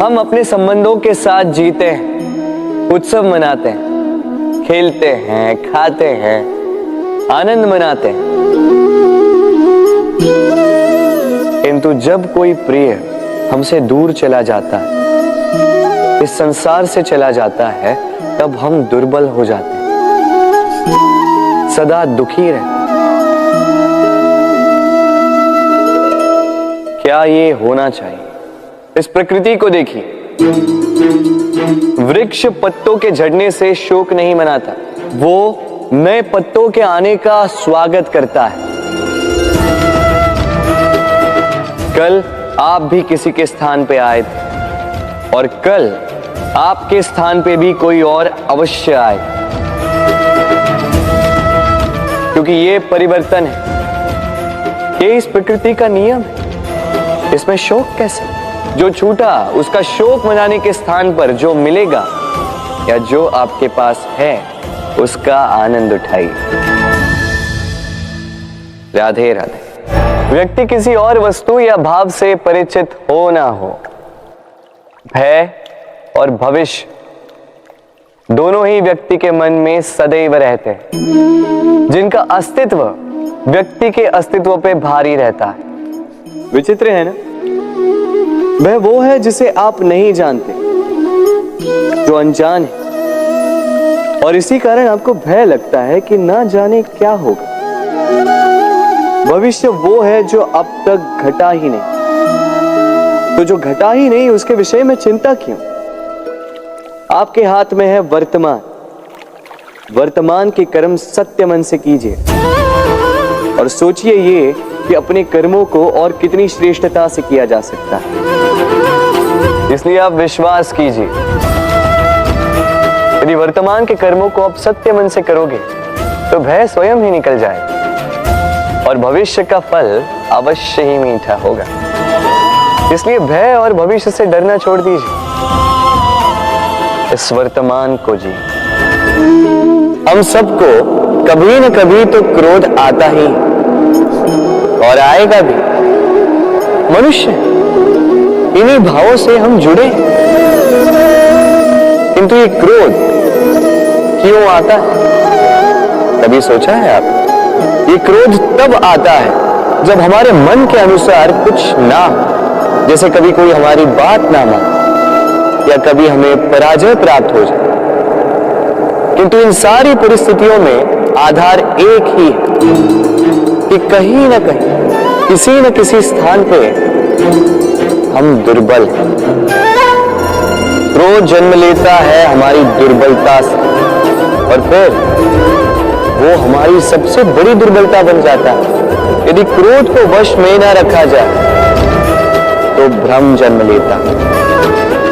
हम अपने संबंधों के साथ जीते हैं, उत्सव मनाते हैं, खेलते हैं, खाते हैं, आनंद मनाते हैं। किंतु जब कोई प्रिय हमसे दूर चला जाता है, इस संसार से चला जाता है, तब हम दुर्बल हो जाते हैं, सदा दुखी रहते हैं। क्या ये होना चाहिए? इस प्रकृति को देखिए, वृक्ष पत्तों के झड़ने से शोक नहीं मनाता, वो नए पत्तों के आने का स्वागत करता है। कल आप भी किसी के स्थान पे आए थे और कल आपके स्थान पे भी कोई और अवश्य आए, क्योंकि ये परिवर्तन है, ये इस प्रकृति का नियम है। इसमें शोक कैसे? जो छूटा उसका शोक मनाने के स्थान पर जो मिलेगा या जो आपके पास है उसका आनंद उठाइए। राधे राधे। व्यक्ति किसी और वस्तु या भाव से परिचित हो ना हो, भय और भविष्य दोनों ही व्यक्ति के मन में सदैव रहते हैं, जिनका अस्तित्व व्यक्ति के अस्तित्व पे भारी रहता है। विचित्र है ना? वह वो है जिसे आप नहीं जानते, जो अनजान है, और इसी कारण आपको भय लगता है कि ना जाने क्या होगा। भविष्य वो है जो अब तक घटा ही नहीं, तो जो घटा ही नहीं उसके विषय में चिंता क्यों? आपके हाथ में है वर्तमान। वर्तमान के कर्म सत्य मन से कीजिए और सोचिए ये कि अपने कर्मों को और कितनी श्रेष्ठता से किया जा सकता है। इसलिए आप विश्वास कीजिए, यदि वर्तमान के कर्मों को आप सत्य मन से करोगे तो भय स्वयं ही निकल जाएगा और भविष्य का फल अवश्य ही मीठा होगा। इसलिए भय और भविष्य से डरना छोड़ दीजिए, इस वर्तमान को जी। हम सबको कभी न कभी तो क्रोध आता ही और आएगा भी। मनुष्य इन्हीं भावों से हम जुड़े हैं। किंतु ये क्रोध क्यों आता है? कभी सोचा है आप? ये क्रोध तब आता है जब हमारे मन के अनुसार कुछ ना हो, जैसे कभी कोई हमारी बात ना माने या कभी हमें पराजय प्राप्त हो जाए। किंतु इन सारी परिस्थितियों में आधार एक ही है कि कहीं ना कहीं किसी न किसी स्थान पे हम दुर्बल हैं। क्रोध जन्म लेता है हमारी दुर्बलता से और फिर वो हमारी सबसे बड़ी दुर्बलता बन जाता है। यदि क्रोध को वश में न रखा जाए तो भ्रम जन्म लेता है।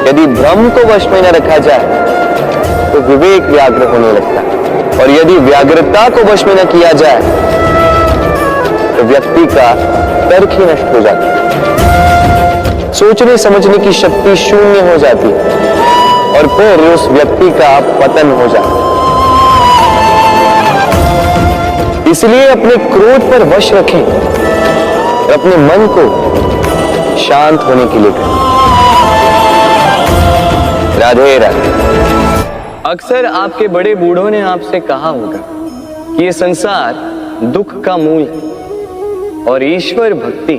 यदि भ्रम को वश में न रखा जाए तो विवेक व्याग्र होने लगता है और यदि व्याग्रता को वश में न किया जाए तो व्यक्ति का तर्क ही नष्ट हो जाता है, सोचने समझने की शक्ति शून्य हो जाती है और फिर उस व्यक्ति का पतन हो जाता है। इसलिए अपने क्रोध पर वश रखें और अपने मन को शांत होने के लिए करें। राधे राधे। अक्सर आपके बड़े बूढ़ों ने आपसे कहा होगा कि ये संसार दुख का मूल है और ईश्वर भक्ति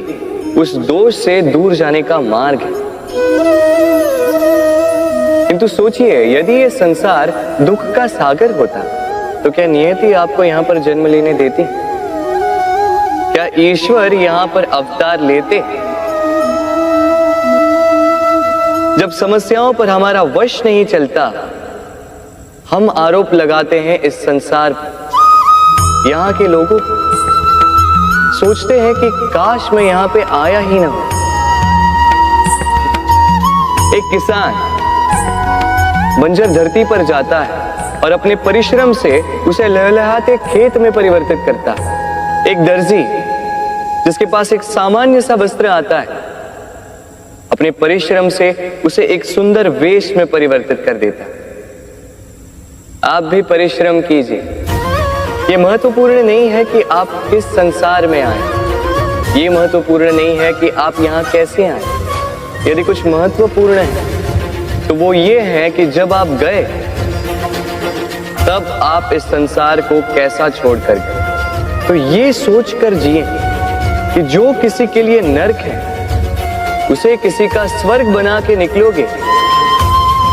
उस दोष से दूर जाने का मार्ग है। किंतु सोचिए, यदि ये संसार दुख का सागर होता तो क्या नियति आपको यहां पर जन्म लेने देती? क्या ईश्वर यहां पर अवतार लेते? जब समस्याओं पर हमारा वश नहीं चलता, हम आरोप लगाते हैं इस संसार पर। यहाँ के लोगों सोचते हैं कि काश मैं यहाँ पे आया ही ना हो। एक किसान बंजर धरती पर जाता है और अपने परिश्रम से उसे लहलहाते खेत में परिवर्तित करता है। एक दर्जी जिसके पास एक सामान्य सा वस्त्र आता है, अपने परिश्रम से उसे एक सुंदर वेश में परिवर्तित कर देता है। आप भी परिश्रम कीजिए। ये महत्वपूर्ण नहीं है कि आप किस संसार में आए, ये महत्वपूर्ण नहीं है कि आप यहाँ कैसे आए। यदि कुछ महत्वपूर्ण है तो वो ये है कि जब आप गए तब आप इस संसार को कैसा छोड़कर गए। तो ये सोचकर जिए कि जो किसी के लिए नरक है उसे किसी का स्वर्ग बना के निकलोगे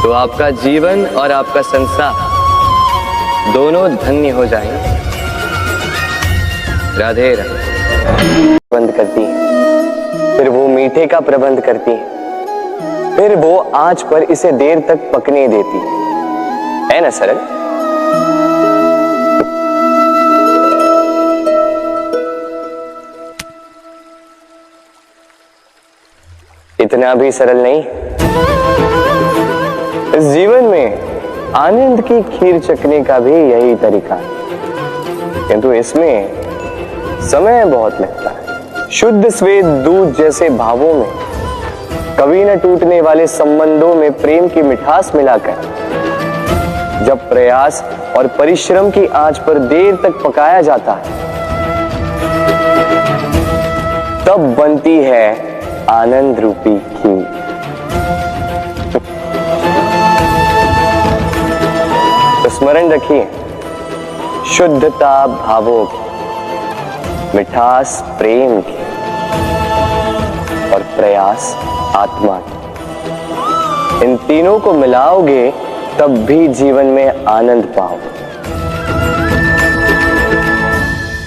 तो आपका जीवन और आपका संसार दोनों धन्य हो जाएंगे। राधे राधे। प्रबंध करती है, फिर वो मीठे का प्रबंध करती है, फिर वो आंच पर इसे देर तक पकने देती है ना सरल? इतना भी सरल नहीं। इस जीवन में आनंद की खीर चखने का भी यही तरीका है, किंतु इसमें समय बहुत लगता है। शुद्ध श्वेत दूध जैसे भावों में, कभी न टूटने वाले संबंधों में प्रेम की मिठास मिलाकर जब प्रयास और परिश्रम की आंच पर देर तक पकाया जाता है तब बनती है आनंद रूपी खीर। तो स्मरण रखिए, शुद्धता भावों की, मिठास प्रेम की और प्रयास आत्मा की, इन तीनों को मिलाओगे तब भी जीवन में आनंद पाओगे।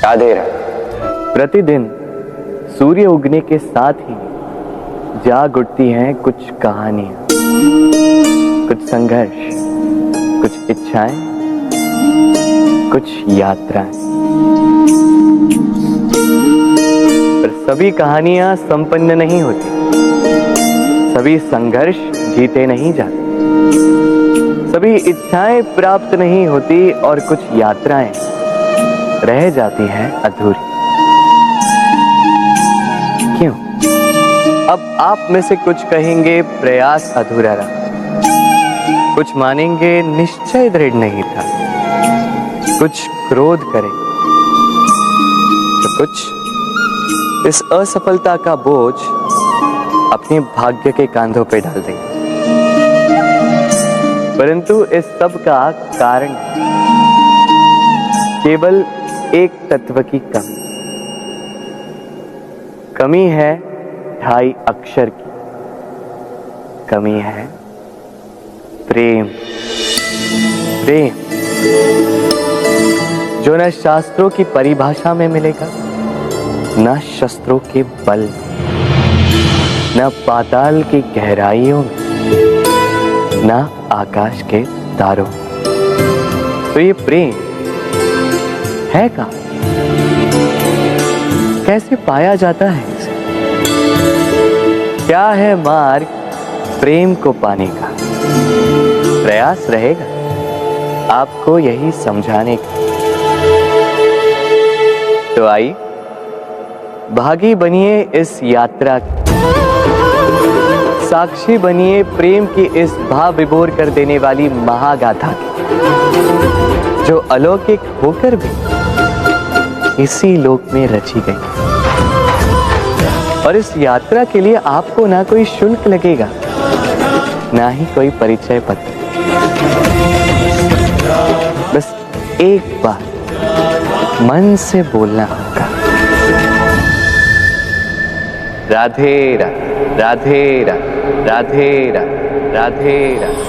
राधे राधे। प्रतिदिन सूर्य उगने के साथ ही जाग उठती हैं कुछ कहानियां, कुछ संघर्ष, कुछ इच्छाएं, कुछ यात्राएं। पर सभी कहानियां संपन्न नहीं होती, सभी संघर्ष जीते नहीं जाते, सभी इच्छाएं प्राप्त नहीं होती और कुछ यात्राएं रह जाती हैं अधूरी। क्यों? अब आप में से कुछ कहेंगे प्रयास अधूरा रहा, कुछ मानेंगे निश्चय दृढ़ नहीं था, कुछ क्रोध करेंगे, तो कुछ इस असफलता का बोझ अपने भाग्य के कांधों पे डाल देंगे। परंतु इस सब का कारण केवल एक तत्व की कमी है, 2.5 अक्षर की कमी है, प्रेम। प्रेम जो न शास्त्रों की परिभाषा में मिलेगा, न शस्त्रों के बल, न पाताल की गहराइयों में, न आकाश के तारों। तो ये प्रेम है कहाँ? कैसे पाया जाता है इसे? क्या है मार्ग प्रेम को पाने का? प्रयास रहेगा आपको यही समझाने का। तो आइए भागी बनिए इस यात्रा की, साक्षी बनिए प्रेम की इस भाव विभोर कर देने वाली महागाथा की, जो अलौकिक होकर भी इसी लोक में रची गई। और इस यात्रा के लिए आपको ना कोई शुल्क लगेगा, ना ही कोई परिचय पत्र। बस एक बार मन से बोलना होगा, राधे राधे, राधे राधे, राधे राधे, राधे राधे।